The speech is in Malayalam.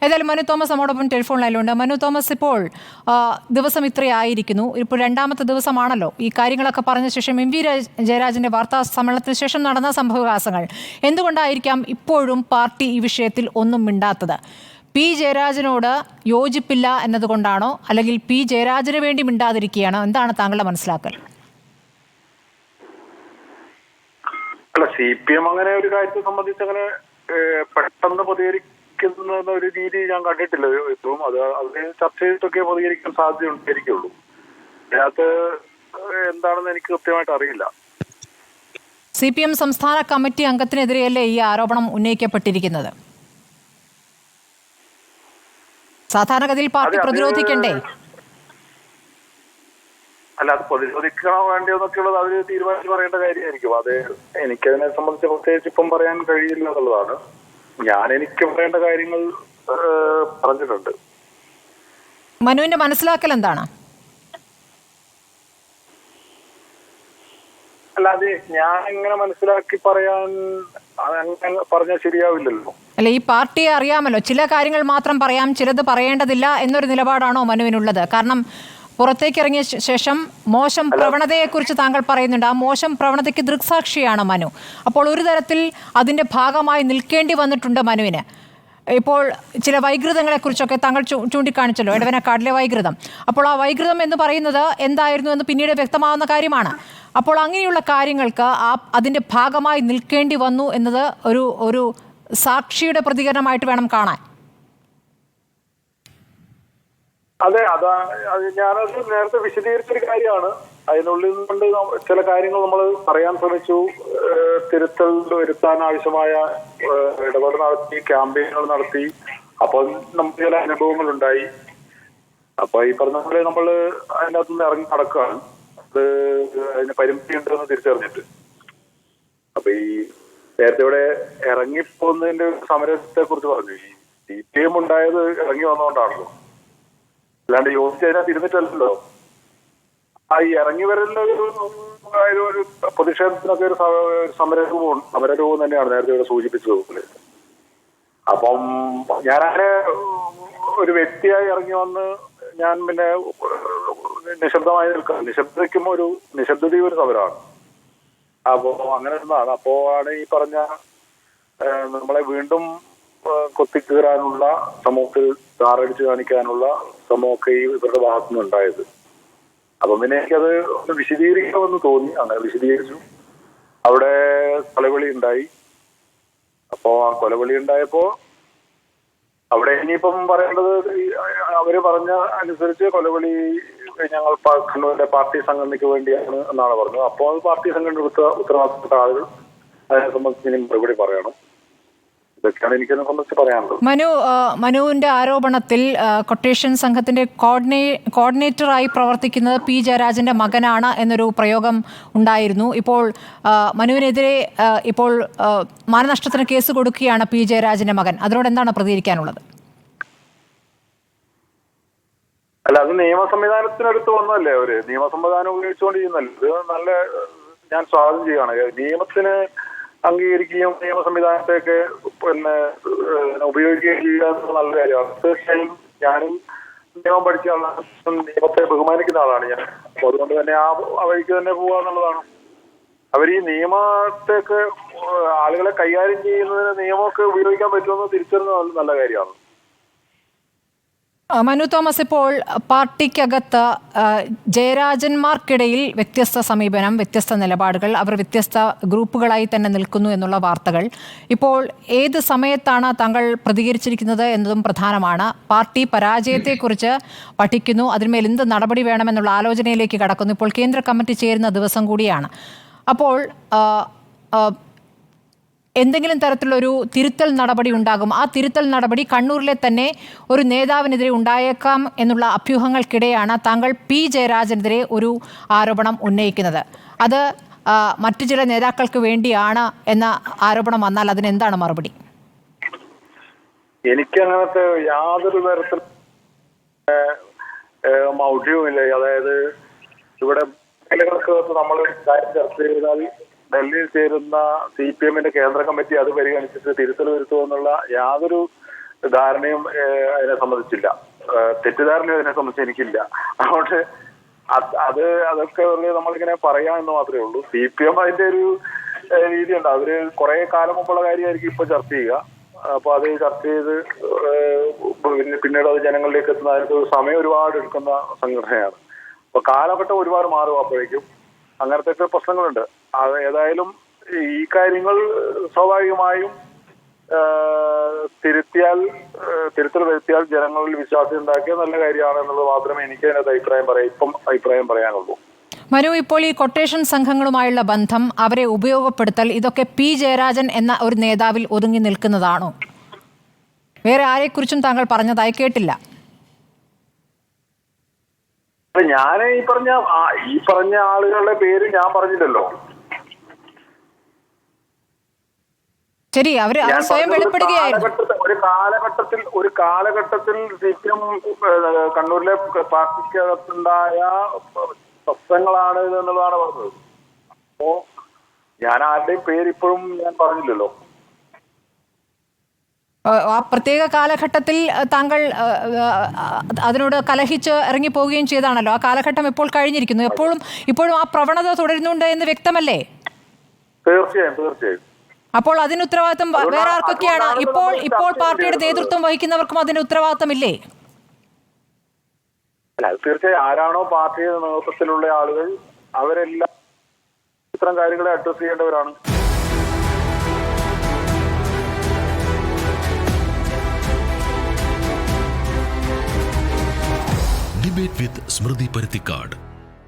ഏതായാലും മനു തോമസ് നമ്മോടൊപ്പം ടെലിഫോൺ ലൈനിലുണ്ട്. മനു തോമസ്, ഇപ്പോൾ ദിവസം ഇത്രയായിരിക്കുന്നു, ഇപ്പോൾ രണ്ടാമത്തെ ദിവസമാണല്ലോ ഈ കാര്യങ്ങളൊക്കെ പറഞ്ഞ ശേഷം എം വി ജയരാജന്റെ വാർത്താ സമ്മേളനത്തിന് ശേഷം നടന്ന സംഭവവികാസങ്ങൾ. എന്തുകൊണ്ടായിരിക്കാം ഇപ്പോഴും പാർട്ടി ഈ വിഷയത്തിൽ ഒന്നും മിണ്ടാത്തത്? പി ജയരാജനോട് യോജിപ്പില്ല എന്നതുകൊണ്ടാണോ, അല്ലെങ്കിൽ പി ജയരാജന് വേണ്ടി മിണ്ടാതിരിക്കുകയാണോ? എന്താണ് താങ്കളുടെ മനസ്സിലാക്കൽ? അല്ല, CPM അങ്ങനെ ഒരു കാര്യത്തെ സംബന്ധിച്ച് അങ്ങനെ പെട്ടെന്ന് പ്രതികരിക്കുന്ന ഒരു രീതി ഞാൻ കണ്ടിട്ടില്ല ഇപ്പം. അതിനെ ചർച്ച ചെയ്തിട്ടൊക്കെ പ്രതികരിക്കാൻ സാധ്യത ഉണ്ടായിരിക്കുള്ളൂ. അതിനകത്ത് എന്താണെന്ന് എനിക്ക് കൃത്യമായിട്ട് അറിയില്ല. CPM സംസ്ഥാന കമ്മിറ്റി അംഗത്തിനെതിരെയല്ലേ ഈ ആരോപണം ഉന്നയിക്കപ്പെട്ടിരിക്കുന്നത്? സാധാരണഗതിയിൽ പാർട്ടി പ്രതിരോധിക്കണ്ടേ? അല്ല, അത് പ്രതിരോധിക്കണോ വേണ്ടയോ എന്നൊക്കെയുള്ളത് അവര് തീരുമാനിച്ച് പറയേണ്ട കാര്യമായിരിക്കും. അത് എനിക്കതിനെ സംബന്ധിച്ച് പ്രത്യേകിച്ച് ഇപ്പം പറയാൻ കഴിയില്ല എന്നുള്ളതാണ്. എനിക്ക് പറയേണ്ട കാര്യങ്ങൾ പറഞ്ഞിട്ടുണ്ട്. മനുവിന്റെ മനസ്സിലാക്കൽ എന്താണ്? അല്ല, അത് ഞാൻ എങ്ങനെ മനസ്സിലാക്കി പറയാൻ പറഞ്ഞാൽ ശരിയാവില്ലല്ലോ. അല്ല, ഈ പാർട്ടിയെ അറിയാമല്ലോ, ചില കാര്യങ്ങൾ മാത്രം പറയാം, ചിലത് പറയേണ്ടതില്ല എന്നൊരു നിലപാടാണോ മനുവിനുള്ളത്? കാരണം പുറത്തേക്ക് ഇറങ്ങിയ ശേഷം മോശം പ്രവണതയെക്കുറിച്ച് താങ്കൾ പറയുന്നുണ്ട്. ആ മോശം പ്രവണതയ്ക്ക് ദൃക്സാക്ഷിയാണ് മനു. അപ്പോൾ ഒരു തരത്തിൽ അതിൻ്റെ ഭാഗമായി നിൽക്കേണ്ടി വന്നിട്ടുണ്ട് മനുവിന്. ഇപ്പോൾ ചില വൈകൃതങ്ങളെക്കുറിച്ചൊക്കെ താങ്കൾ ചൂണ്ടിക്കാണിച്ചല്ലോ, എടവനക്കാടിലെ വൈകൃതം. അപ്പോൾ ആ വൈകൃതം എന്ന് പറയുന്നത് എന്തായിരുന്നു എന്ന് പിന്നീട് വ്യക്തമാവുന്ന കാര്യമാണ്. അപ്പോൾ അങ്ങനെയുള്ള കാര്യങ്ങൾക്ക് അതിൻ്റെ ഭാഗമായി നിൽക്കേണ്ടി വന്നു എന്നത് ഒരു സാക്ഷിയുടെ പ്രതികരണമായിട്ട് വേണം കാണാൻ. അതെ, ഞാനത് നേരത്തെ വിശദീകരിച്ചൊരു കാര്യമാണ്. അതിനുള്ളിൽ കൊണ്ട് ചില കാര്യങ്ങൾ നമ്മൾ പറയാൻ ശ്രമിച്ചു, തിരുത്തൽ വരുത്താൻ ആവശ്യമായ ഇടപെടൽ നടത്തി, ക്യാമ്പയിനുകൾ നടത്തി. അപ്പോൾ നമുക്ക് ചില അനുഭവങ്ങൾ ഉണ്ടായി. അപ്പൊ ഈ പറഞ്ഞ പോലെ നമ്മൾ അതിനകത്തുനിന്ന് ഇറങ്ങി നടക്കുകയാണ്. അത് അതിന് പരിമിതി ഉണ്ടെന്ന് തിരിച്ചറിഞ്ഞിട്ട്. അപ്പൊ ഈ നേരത്തെ ഇവിടെ ഇറങ്ങിപ്പോകുന്നതിന്റെ സമരത്തെ കുറിച്ച് പറഞ്ഞു. ഈ CPM ഉണ്ടായത് ഇറങ്ങി വന്നുകൊണ്ടാണല്ലോ, അല്ലാണ്ട് യോജിച്ചതിനകത്ത് ഇരുന്നിട്ടല്ലോ. ആ ഈ ഇറങ്ങി വരുന്ന ഒരു പ്രതിഷേധത്തിനൊക്കെ ഒരു സമരരൂപം തന്നെയാണ് നേരത്തെ ഇവിടെ സൂചിപ്പിച്ചതുപോലെ. അപ്പം ഞാനങ്ങനെ ഒരു വ്യക്തിയായി ഇറങ്ങി വന്ന് ഞാൻ പിന്നെ നിശബ്ദമായി നിൽക്കാം. നിശബ്ദതയ്ക്കും ഒരു നിശബ്ദതയും ഒരു സമരമാണ്. അപ്പോ അങ്ങനെ ഒന്നാണ്. അപ്പോ ആണ് ഈ പറഞ്ഞ നമ്മളെ വീണ്ടും കൊത്തിക്കീറാനുള്ള, സമൂഹത്തിൽ താറടിച്ച് കാണിക്കാനുള്ള ശ്രമമൊക്കെ ഇവരുടെ ഭാഗത്തുനിന്ന് ഉണ്ടായത്. അപ്പം പിന്നെ എനിക്കത് ഒന്ന് വിശദീകരിക്കണമെന്ന് തോന്നി. അങ്ങനെ വിശദീകരിച്ചു. അവിടെ കൊലവിളി ഉണ്ടായി. അപ്പോ ആ കൊലവിളി ഉണ്ടായപ്പോ അവിടെ ഇനിയിപ്പം പറയേണ്ടത്, അവര് പറഞ്ഞ അനുസരിച്ച് കൊലവിളി ഞങ്ങൾ കണ്ണൂരിലെ പാർട്ടി സംഘടനയ്ക്ക് വേണ്ടിയാണ് എന്നാണ് പറഞ്ഞത്. അപ്പോൾ അത് പാർട്ടി സംഘടന ഉത്തരവാദിത്തപ്പെട്ട ആളുകൾ അതിനെ സംബന്ധിച്ച് ഇനി മറുപടി പറയണം. ഇതൊക്കെയാണ് എനിക്കതിനെ സംബന്ധിച്ച് പറയാനുള്ളത്. മനുവിന്റെ ആരോപണത്തിൽ കൊട്ടേഷൻ സംഘത്തിന്റെ കോർഡിനേറ്ററായി പ്രവർത്തിക്കുന്നത് പി ജയരാജന്റെ മകനാണ് എന്നൊരു പ്രയോഗം ഉണ്ടായിരുന്നു. ഇപ്പോൾ മനുവിനെതിരെ ഇപ്പോൾ മാനനഷ്ടത്തിന് കേസ് കൊടുക്കുകയാണ് പി ജയരാജന്റെ മകൻ. അതിനോട് എന്താണ് പ്രതികരിക്കാനുള്ളത്? അല്ല, അത് നിയമ സംവിധാനത്തിനടുത്ത് വന്നല്ലേ, അവര് നിയമ സംവിധാനം ഉപയോഗിച്ചുകൊണ്ടിരിക്കുന്നല്ലേ. ഇത് നല്ല ഞാൻ സ്വാഗതം ചെയ്യുകയാണ്. നിയമത്തിന് അംഗീകരിക്കുകയും നിയമ സംവിധാനത്തെയൊക്കെ പിന്നെ ഉപയോഗിക്കുകയും ചെയ്യുക എന്നത് നല്ല കാര്യമാണ്. തീർച്ചയായും ഞാനും നിയമം പഠിച്ച ആളാണ്, നിയമത്തെ ബഹുമാനിക്കുന്ന ആളാണ് ഞാൻ. അപ്പൊ അതുകൊണ്ട് തന്നെ ആ വഴിക്ക് തന്നെ പോവുക എന്നുള്ളതാണ്. അവർ ഈ നിയമത്തെയൊക്കെ ആളുകളെ കൈകാര്യം ചെയ്യുന്നതിന് നിയമമൊക്കെ ഉപയോഗിക്കാൻ പറ്റുമെന്ന് തിരിച്ചറിഞ്ഞ നല്ല കാര്യമാണ്. മനു തോമസ്, ഇപ്പോൾ പാർട്ടിക്കകത്ത് ജയരാജന്മാർക്കിടയിൽ വ്യത്യസ്ത സമീപനം, വ്യത്യസ്ത നിലപാടുകൾ, അവർ വ്യത്യസ്ത ഗ്രൂപ്പുകളായി തന്നെ നിൽക്കുന്നു എന്നുള്ള വാർത്തകൾ. ഇപ്പോൾ ഏത് സമയത്താണ് താങ്കൾ പ്രതികരിച്ചിരിക്കുന്നത് എന്നതും പ്രധാനമാണ്. പാർട്ടി പരാജയത്തെക്കുറിച്ച് പഠിക്കുന്നു, അതിന്മേൽ എന്ത് നടപടി വേണമെന്നുള്ള ആലോചനയിലേക്ക് കടക്കുന്നു. ഇപ്പോൾ കേന്ദ്ര കമ്മിറ്റി ചേരുന്ന ദിവസം കൂടിയാണ്. അപ്പോൾ എന്തെങ്കിലും തരത്തിലുള്ളൊരു തിരുത്തൽ നടപടി ഉണ്ടാകും. ആ തിരുത്തൽ നടപടി കണ്ണൂരിലെ തന്നെ ഒരു നേതാവിനെതിരെ ഉണ്ടായേക്കാം എന്നുള്ള അഭ്യൂഹങ്ങൾക്കിടെയാണ് താങ്കൾ പി ജയരാജനെതിരെ ഒരു ആരോപണം ഉന്നയിക്കുന്നത്. അത് മറ്റു ചില നേതാക്കൾക്ക് വേണ്ടിയാണ് എന്ന ആരോപണം വന്നാൽ അതിനെന്താണ് മറുപടി? എനിക്കങ്ങനത്തെ യാതൊരു തരത്തിൽ മൗഢ്യവുമില്ല. അതായത് ഇവിടെ നമ്മൾ ചർച്ച ചെയ്താൽ ഡൽഹിയിൽ ചേരുന്ന CPM കേന്ദ്ര കമ്മിറ്റി അത് പരിഗണിച്ചിട്ട് തിരുത്തൽ വരുത്തുമെന്നുള്ള യാതൊരു ധാരണയും അതിനെ സംബന്ധിച്ചില്ല, തെറ്റിദ്ധാരണയും അതിനെ സംബന്ധിച്ച് എനിക്കില്ല. അതുകൊണ്ട് അതൊക്കെ നമ്മളിങ്ങനെ പറയാമെന്ന് മാത്രമേ ഉള്ളൂ. CPM അതിന്റെ ഒരു രീതിയുണ്ട്. അവര് കുറെ കാലം മുമ്പുള്ള കാര്യമായിരിക്കും ഇപ്പൊ ചർച്ച ചെയ്യുക. അപ്പൊ അത് ചർച്ച ചെയ്ത് പിന്നീട് അത് ജനങ്ങളിലേക്ക് എത്തുന്ന അതിനൊക്കെ സമയം ഒരുപാട് എടുക്കുന്ന സംഘടനയാണ്. അപ്പൊ കാലഘട്ടം ഒരുപാട് മാറും. അപ്പോഴേക്കും അങ്ങനത്തെ പ്രശ്നങ്ങളുണ്ട്. അത് ഏതായാലും ഈ കാര്യങ്ങൾ സ്വാഭാവികമായും തിരുത്തൽ വരുത്തിയാൽ ജനങ്ങളിൽ വിശ്വാസം ഉണ്ടാക്കിയ നല്ല കാര്യമാണ് എന്നുള്ളത് മാത്രമേ എനിക്ക് അതിനകത്ത് അഭിപ്രായം പറയാനുള്ളൂ. മനു, ഇപ്പോൾ ഈ കൊട്ടേഷൻ സംഘങ്ങളുമായുള്ള ബന്ധം, അവരെ ഉപയോഗപ്പെടുത്തൽ, ഇതൊക്കെ P. ജയരാജൻ എന്ന ഒരു നേതാവിൽ ഒതുങ്ങി നിൽക്കുന്നതാണോ? വേറെ ആരെക്കുറിച്ചും താങ്കൾ പറഞ്ഞതായി കേട്ടില്ല. ഞാൻ ഈ പറഞ്ഞ ആളുകളുടെ പേര് ഞാൻ പറഞ്ഞില്ലല്ലോ. ശരി, അവർ സ്വയം വെളിപ്പെടുകയായിരുന്നു. ഒരു കാലഘട്ടത്തിൽ CPM കണ്ണൂരിലെ പാർട്ടിക്കകത്തുണ്ടായ പ്രശ്നങ്ങളാണ് എന്നുള്ളതാണ് പറഞ്ഞത്. അപ്പോ ഞാൻ ആരുടെയും പേര് ഇപ്പോഴും ഞാൻ പറഞ്ഞില്ലല്ലോ. ആ പ്രത്യേക കാലഘട്ടത്തിൽ താങ്കൾ അതിനോട് കലഹിച്ച് ഇറങ്ങിപ്പോവുകയും ചെയ്താണല്ലോ. ആ കാലഘട്ടം ഇപ്പോൾ കഴിഞ്ഞിരിക്കുന്നു. ഇപ്പോഴും ആ പ്രവണത തുടരുന്നുണ്ട് എന്ന് വ്യക്തമല്ലേ? തീർച്ചയായും. അപ്പോൾ അതിന് ഉത്തരവാദിത്തം വേറെ ആർക്കൊക്കെയാണ്? ഇപ്പോൾ പാർട്ടിയുടെ നേതൃത്വം വഹിക്കുന്നവർക്കും അതിന് ഉത്തരവാദിത്തമില്ലേ? അല്ല, തീർച്ചയായും ആരാണോ പാർട്ടിയുടെ നേതൃത്വത്തിലുള്ള ആളുകൾ അവരെല്ലാം ഇത്തരം കാര്യങ്ങളെ അഡ്രസ് ചെയ്യേണ്ടവരാണ്. Debate with Smriti Paruthikad.